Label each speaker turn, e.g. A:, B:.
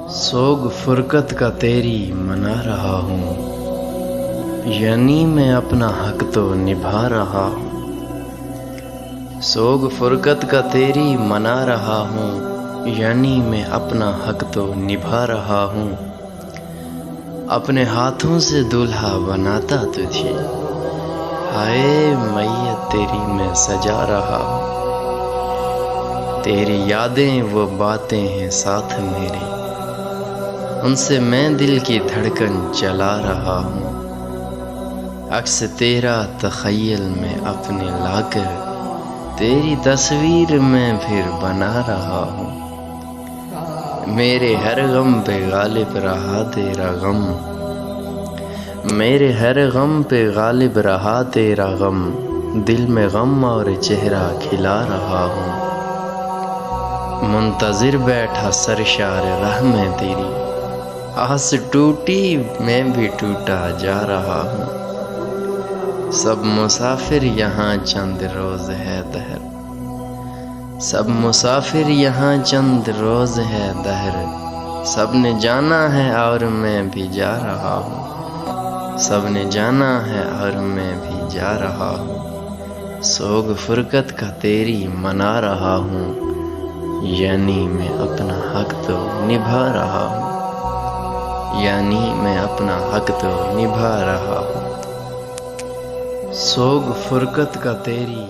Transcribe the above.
A: سوگ فرقت کا تیری منا رہا ہوں، یعنی میں اپنا حق تو نبھا رہا ہوں۔ سوگ فرقت کا تیری منا رہا ہوں، یعنی میں اپنا حق تو نبھا رہا ہوں۔ اپنے ہاتھوں سے دولہا بناتا تجھے، ہائے میت تیری میں سجا رہا ہوں۔ تیری یادیں وہ باتیں ہیں ساتھ میرے، ان سے میں دل کی دھڑکن چلا رہا ہوں۔ عکس تیرا تخیل میں اپنے لا کر، تیری تصویر میں پھر بنا رہا ہوں۔ میرے ہر غم پہ غالب رہا تیرا غم، میرے ہر غم پہ غالب رہا تیرا غم، دل میں غم اور چہرہ کھلا رہا ہوں۔ منتظر بیٹھا سرشار راہ میں تیری، آس ٹوٹی میں بھی ٹوٹا جا رہا ہوں۔ سب مسافر یہاں چند روز ہے دہر، سب مسافر یہاں چند روز ہے دہر، سب نے جانا ہے اور میں بھی جا رہا ہوں۔ سب نے جانا ہے اور میں بھی جا رہا ہوں۔ سوگ فرقت کا تیری منا رہا ہوں، یعنی میں اپنا حق تو نبھا رہا ہوں، یعنی میں اپنا حق تو نبھا رہا ہوں۔ سوگ فرقت کا تیری